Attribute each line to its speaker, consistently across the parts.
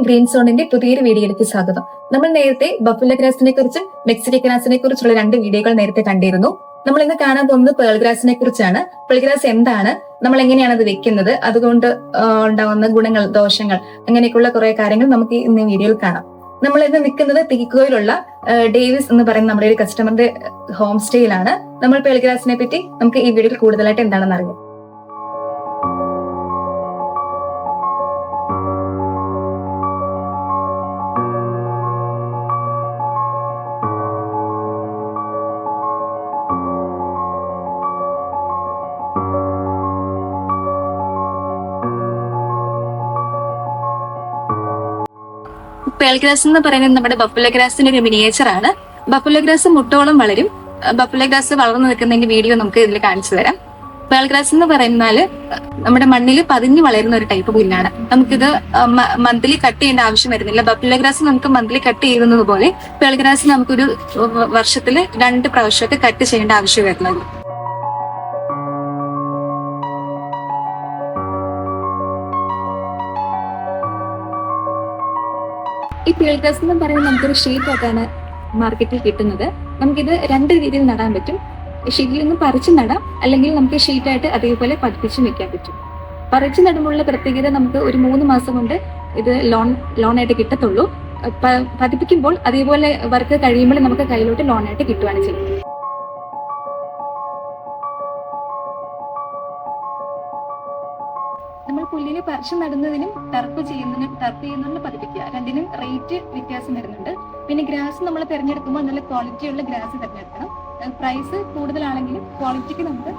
Speaker 1: Green സോണിന്റെ പുതിയൊരു വീഡിയോയിലേക്ക് സ്വാഗതം. നമ്മൾ നേരത്തെ ബഫുല ഗ്രാസിനെ കുറിച്ചും മെക്സിക്കൻ ഗ്രാസിനെ കുറിച്ചുള്ള 2 വീഡിയോകൾ നേരത്തെ കണ്ടിരുന്നു. നമ്മൾ ഇന്ന് കാണാൻ പോകുന്നത് പേൾ ഗ്രാസിനെ കുറിച്ചാണ്. പേൾ ഗ്രാസ് എന്താണ്, നമ്മൾ എങ്ങനെയാണ് അത് വെക്കുന്നത്, അതുകൊണ്ട് ഉണ്ടാവുന്ന ഗുണങ്ങൾ, ദോഷങ്ങൾ, അങ്ങനെയൊക്കെയുള്ള കുറെ കാര്യങ്ങൾ നമുക്ക് ഇന്ന് വീഡിയോയിൽ കാണാം. നമ്മൾ ഇന്ന് നിൽക്കുന്നത് തീക്കോയിലുള്ള ഡേവിസ് എന്ന് പറയുന്ന നമ്മുടെ ഒരു കസ്റ്റമറിന്റെ ഹോം സ്റ്റേയിലാണ്. നമ്മൾ പേൾ ഗ്രാസിനെ പറ്റി നമുക്ക് ഈ വീഡിയോയിൽ കൂടുതലായിട്ട് എന്താണെന്ന് അറിയാം. പേൾ ഗ്രാസ് എന്ന് പറയുന്നത് നമ്മുടെ ബഫുല ഗ്രാസിന്റെ ഒരു മിനിയേച്ചർ ആണ്. ബഫുല ഗ്രാസ് മുട്ടോളം വളരും. ബഫുല ഗ്രാസ് വളർന്നു നിൽക്കുന്നതിന്റെ വീഡിയോ നമുക്ക് ഇതിൽ കാണിച്ചു തരാം. പേൾ ഗ്രാസ് എന്ന് പറയുന്നാല് നമ്മുടെ മണ്ണിൽ പതിഞ്ഞു വളരുന്ന ഒരു ടൈപ്പ് പുല്ലാണ്. നമുക്കിത് മന്ത്ലി കട്ട് ചെയ്യേണ്ട ആവശ്യം വരുന്നില്ല. ബഫുല ഗ്രാസ് നമുക്ക് മന്ത്ലി കട്ട് ചെയ്യുന്നത് പോലെ പേൾ ഗ്രാസ് നമുക്കൊരു വർഷത്തിൽ 2 പ്രാവശ്യമൊക്കെ കട്ട് ചെയ്യേണ്ട ആവശ്യം വരുന്നത്. ഈ പേൾ ഗ്രാസ് എന്ന് പറയുന്നത് നമുക്കൊരു ഷീറ്റ് ആയിട്ടാണ് മാർക്കറ്റിൽ കിട്ടുന്നത്. നമുക്കിത് 2 രീതിയിൽ നടാൻ പറ്റും. ഷീറ്റിൽ നിന്ന് പറിച്ച് നടാം, അല്ലെങ്കിൽ നമുക്ക് ഷീറ്റായിട്ട് അതേപോലെ പതിപ്പിച്ചും വെക്കാൻ പറ്റും. പറിച്ച് നടുമ്പോഴുള്ള പ്രത്യേകത, നമുക്ക് ഒരു 3 മാസം കൊണ്ട് ഇത് ലോണായിട്ട് കിട്ടത്തുള്ളൂ. പതിപ്പിക്കുമ്പോൾ അതേപോലെ വർക്ക് കഴിയുമ്പോൾ നമുക്ക് കയ്യിലോട്ട് ലോണായിട്ട് കിട്ടുകയാണ് ചെയ്യുന്നത്. നമ്മൾ പുല്ലിന് പറിച്ച് നടുന്നതിനും ടർപ്പ് ചെയ്യുന്നതിനും പതിപ്പിക്കുക, രണ്ടിനും റേറ്റ് വ്യത്യാസം വരുന്നുണ്ട്. പിന്നെ ഗ്രാസ് നമ്മൾ തിരഞ്ഞെടുക്കുമ്പോൾ നല്ല ക്വാളിറ്റിയുള്ള ഗ്രാസ് തിരഞ്ഞെടുക്കണം. പ്രൈസ് കൂടുതലാണെങ്കിലും ക്വാളിറ്റിക്ക് നമുക്ക്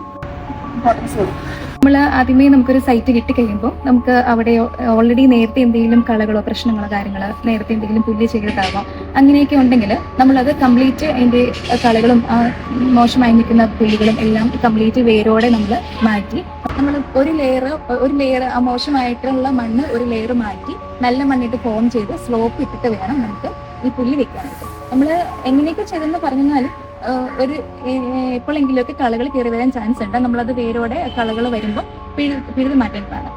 Speaker 1: ഇമ്പോർട്ടൻസ് കൊടുക്കും. നമ്മൾ ആദ്യമേ നമുക്കൊരു സൈറ്റ് കിട്ടിക്കഴിയുമ്പോൾ നമുക്ക് അവിടെ ഓൾറെഡി നേരത്തെ എന്തെങ്കിലും കളകളോ പ്രശ്നങ്ങളോ കാര്യങ്ങളോ നേരത്തെ എന്തെങ്കിലും പുല്ല് ചെയ്തിട്ടാവാം, അങ്ങനെയൊക്കെ ഉണ്ടെങ്കിൽ നമ്മളത് കംപ്ലീറ്റ് അതിൻ്റെ കളകളും മോശമായി നിൽക്കുന്ന പുല്ലുകളും എല്ലാം കംപ്ലീറ്റ് വേരോടെ നമ്മൾ മാറ്റി, നമ്മൾ ഒരു ലെയർ ആ മോശമായിട്ടുള്ള മണ്ണ് ഒരു ലെയർ മാറ്റി നല്ല മണ്ണിട്ട് ഫോം ചെയ്ത് സ്ലോപ്പ് ഇട്ടിട്ട് വേണം നമുക്ക് ഈ പുല്ല് വെക്കാനായിട്ട്. നമ്മൾ എങ്ങനെയൊക്കെ ചെയ്തെന്ന് പറഞ്ഞാലും ഒരു എപ്പോഴെങ്കിലുമൊക്കെ കളകൾ കയറി വരാൻ ചാൻസ് ഉണ്ട്. നമ്മളത് വേരോടെ കളകൾ വരുമ്പോൾ പിഴുത് മാറ്റേണ്ടതാണ്.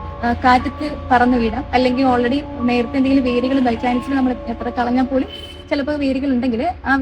Speaker 1: കാറ്റത്ത് പറന്നു വീടാം, അല്ലെങ്കിൽ ഓൾറെഡി നേരത്തെ എന്തെങ്കിലും വേരുകൾ ബൈ ചാൻസിൽ നമ്മൾ എത്ര കളഞ്ഞാൽ പോലും ചിലപ്പോൾ വേരുകൾ ഉണ്ടെങ്കിൽ ആ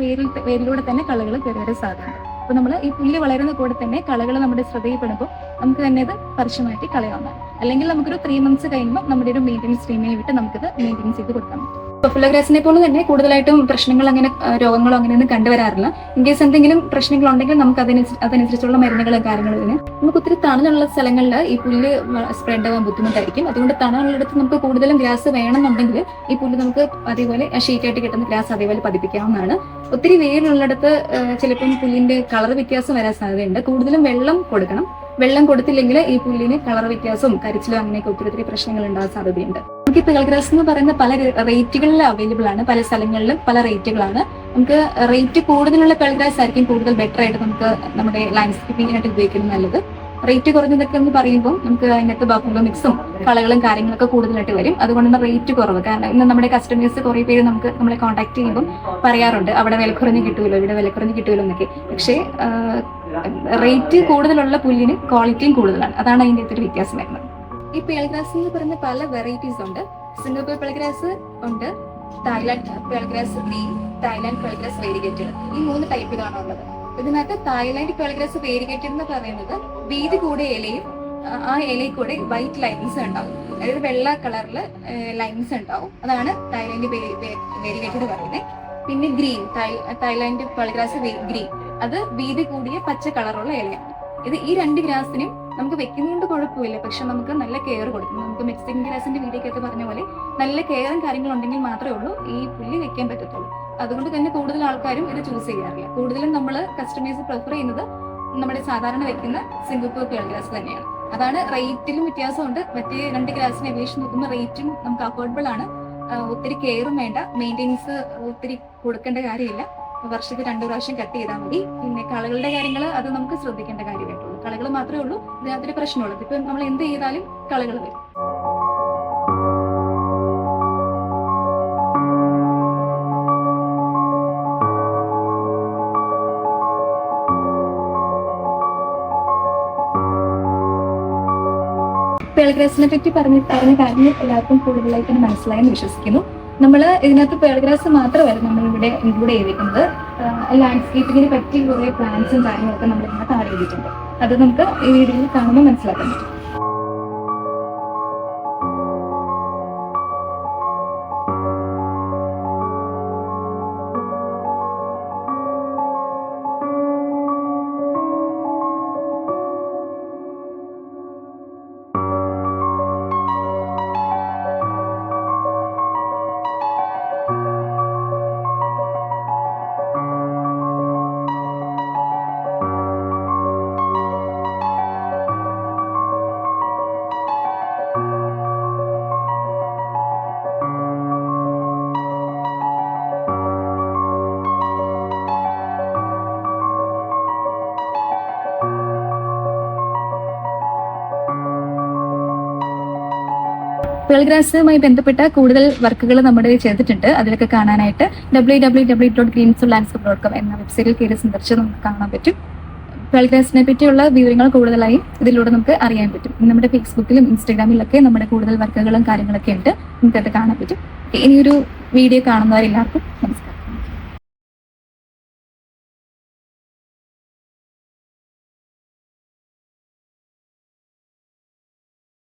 Speaker 1: വേരിലൂടെ തന്നെ കളകൾ കയറി വരാൻ സാധ്യതയുണ്ട്. അപ്പോൾ നമ്മൾ ഈ പുല്ല് വളരുന്ന കൂടെ തന്നെ കളകൾ നമ്മുടെ ശ്രദ്ധയിൽപ്പെടുമ്പോൾ നമുക്ക് തന്നെ ഇത് പറിച്ചു മാറ്റി കളയാവുന്നതാണ്. അല്ലെങ്കിൽ നമുക്കൊരു 3 months കഴിയുമ്പോൾ നമ്മുടെ ഒരു മെയിൻ്റെനൻസ് ടീമിനെ വിട്ട് നമുക്കിത് മെയിൻ്റെനൻസ് ചെയ്ത് കൊടുക്കാൻ പറ്റും. ബഫുല ഗ്രാസിനെ പോലെ തന്നെ കൂടുതലായിട്ടും പ്രശ്നങ്ങൾ അങ്ങനെ രോഗങ്ങളോ അങ്ങനെയൊന്നും കണ്ടുവരാറില്ല. ഇൻ കേസ് എന്തെങ്കിലും പ്രശ്നങ്ങളുണ്ടെങ്കിൽ നമുക്ക് അതനുസരിച്ചുള്ള മരുന്നുകളും കാര്യങ്ങളും ഇതിന്. നമുക്ക് ഒത്തിരി തണലുള്ള സ്ഥലങ്ങളിൽ ഈ പുല്ല് സ്പ്രെഡ് ആവാൻ ബുദ്ധിമുട്ടായിരിക്കും. അതുകൊണ്ട് തണലുള്ളിടത്ത് നമുക്ക് കൂടുതലും ഗ്രാസ് വേണമെന്നുണ്ടെങ്കിൽ ഈ പുല്ല് നമുക്ക് അതേപോലെ ഷീറ്റായിട്ട് കിട്ടുന്ന ഗ്രാസ് അതേപോലെ പതിപ്പിക്കാവുന്നതാണ്. ഒത്തിരി വെയിലുള്ളിടത്ത് ചിലപ്പം പുല്ലിന്റെ കളർ വ്യത്യാസം വരാൻ സാധ്യതയുണ്ട്. കൂടുതലും വെള്ളം കൊടുക്കണം. വെള്ളം കൊടുത്തില്ലെങ്കിൽ ഈ പുല്ലിന് കളർ വ്യത്യാസവും കരിച്ചിലും അങ്ങനെയൊക്കെ ഒത്തിരി പ്രശ്നങ്ങൾ ഉണ്ടാകാൻ സാധ്യതയുണ്ട്. നമുക്ക് പേൾ ഗ്രാസ് എന്ന് പറയുന്ന പല റേറ്റുകളിൽ അവൈലബിൾ ആണ്. പല സ്ഥലങ്ങളിലും പല റേറ്റുകളാണ്. നമുക്ക് റേറ്റ് കൂടുതലുള്ള പേൾ ഗ്രാസ് ആയിരിക്കും കൂടുതൽ ബെറ്റർ ആയിട്ട് നമുക്ക് നമ്മുടെ ലാൻഡ്സ്കേപ്പിങ്ങിനായിട്ട് ഉപയോഗിക്കുന്നത് നല്ലത്. റേറ്റ് കുറഞ്ഞതൊക്കെ എന്ന് പറയുമ്പോൾ നമുക്ക് അതിനകത്ത് ബഫുല മിക്സും കളകളും കാര്യങ്ങളൊക്കെ കൂടുതലായിട്ട് വരും. അതുകൊണ്ടാണ് റേറ്റ് കുറവ്. കാരണം ഇന്ന് നമ്മുടെ കസ്റ്റമേഴ്സ് കുറേ പേര് നമ്മളെ കോൺടാക്ട് ചെയ്യുമ്പോൾ പറയാറുണ്ട്, അവിടെ വില കുറഞ്ഞ് കിട്ടുമല്ലോ, ഇവിടെ വില കുറഞ്ഞ് കിട്ടുമല്ലോ എന്നൊക്കെ. പക്ഷേ റേറ്റ് കൂടുതലുള്ള പുല്ലിന് ക്വാളിറ്റിയും കൂടുതലാണ്. അതാണ് അതിൻ്റെ ഒരു വ്യത്യാസം വരുന്നത്. ഈ പേൾ ഗ്രാസ് എന്ന് പറയുന്ന പല വെറൈറ്റീസ് ഉണ്ട്. സിംഗപ്പൂർ പേൾ ഗ്രാസ് ഉണ്ട്, Thailand pearl grass green, Thailand pearl grass variegated, ഈ 3 ടൈപ്പിലാണ് ഉള്ളത്. ഇതിനകത്ത് തായ്ലാൻഡ് പേൾ ഗ്രാസ് വേരിഗേറ്റഡ് എന്ന് പറയുന്നത് വീതി കൂടിയ ഇലയും ആ ഇലയിൽ കൂടെ വൈറ്റ് ലൈൻസ് ഉണ്ടാവും, അതായത് വെള്ള കളറിൽ ലൈൻസ് ഉണ്ടാവും. അതാണ് തായ്ലാൻഡ് വേരിഗേറ്റഡ് പറയുന്നത്. പിന്നെ green, Thailand pearl grass green, അത് വീതി കൂടിയ പച്ച കളറുള്ള ഇലയാണ്. ഈ 2 ഗ്രാസിനും നമുക്ക് വെക്കുന്നതുകൊണ്ട് കുഴപ്പമില്ല, പക്ഷെ നമുക്ക് നല്ല കെയർ കൊടുക്കണം. നമുക്ക് മെക്സിക്കൻ ഗ്രാസിന്റെ വീഡിയോക്കൊക്കെ പറഞ്ഞ പോലെ നല്ല കെയറും കാര്യങ്ങളും ഉണ്ടെങ്കിൽ മാത്രമേ ഉള്ളൂ ഈ പുല്ല് വെക്കാൻ പറ്റത്തുള്ളൂ. അതുകൊണ്ട് തന്നെ കൂടുതൽ ആൾക്കാരും ഇത് ചൂസ് ചെയ്യാറില്ല. കൂടുതലും നമ്മൾ കസ്റ്റമേഴ്സ് പ്രിഫർ ചെയ്യുന്നത് നമ്മുടെ സാധാരണ വെക്കുന്ന സിംഗപ്പൂർ പേൾ ഗ്രാസ് തന്നെയാണ്. അതാണ് റേറ്റിലും വ്യത്യാസമുണ്ട്. മറ്റേ 2 ഗ്രാസിനെ അപേക്ഷിച്ച് നോക്കുമ്പോൾ റേറ്റും നമുക്ക് അഫോർഡബിൾ ആണ്. ഒത്തിരി കെയറും വേണ്ട, മെയിൻ്റെനൻസ് ഒത്തിരി കൊടുക്കേണ്ട കാര്യമില്ല. വർഷത്തിൽ 2 പ്രാവശ്യം കട്ട് ചെയ്താൽ മതി. പിന്നെ കളകളുടെ കാര്യങ്ങൾ അത് നമുക്ക് ശ്രദ്ധിക്കേണ്ട കാര്യമായിട്ടുള്ളൂ. കളകൾ മാത്രമേ ഉള്ളൂ ഇതിനകത്തൊരു പ്രശ്നമുള്ളത്. ഇപ്പം നമ്മൾ എന്ത് ചെയ്താലും കളകൾ വരും. പേൾ ഗ്രാസിനെ പറ്റി പറഞ്ഞ കാര്യങ്ങൾ എല്ലാവർക്കും കൂടുതലായിട്ട് മനസ്സിലായെന്ന് വിശ്വസിക്കുന്നു. നമ്മൾ ഇതിനകത്ത് പേൾ ഗ്രാസ് മാത്രമല്ല നമ്മളിവിടെ ഇൻക്ലൂഡ് ചെയ്തിരിക്കുന്നത്. ലാൻഡ്സ്കേപ്പിങ്ങിന് പറ്റിയ കുറേ പ്ലാന്റ്സും കാര്യങ്ങളൊക്കെ നമ്മൾ ഇതിനകത്ത് ആഡ് ചെയ്തിട്ടുണ്ട്. അത് നമുക്ക് ഈ വീഡിയോയിൽ കാണുമ്പോൾ മനസ്സിലാക്കാൻ പറ്റും. പേൾ ഗ്രാസുമായി ബന്ധപ്പെട്ട കൂടുതൽ വർക്കുകൾ നമ്മുടെ ചെയ്തിട്ടുണ്ട്. അതിലൊക്കെ കാണാനായിട്ട് www.greensoullandscape.com എന്ന വെബ്സൈറ്റിൽ കയറി സന്ദർശിച്ച് നമുക്ക് കാണാൻ പറ്റും. പേൾ ഗ്രാസിനെ പറ്റിയുള്ള വിവരങ്ങൾ കൂടുതലായും ഇതിലൂടെ നമുക്ക് അറിയാൻ പറ്റും. നമ്മുടെ ഫേസ്ബുക്കിലും ഇൻസ്റ്റാഗ്രാമിലൊക്കെ നമ്മുടെ കൂടുതൽ വർക്കുകളും കാര്യങ്ങളൊക്കെ ഉണ്ട്, നമുക്കത് കാണാൻ പറ്റും. ഇനിയൊരു വീഡിയോ കാണുന്നവരെല്ലാവർക്കും നമസ്കാരം.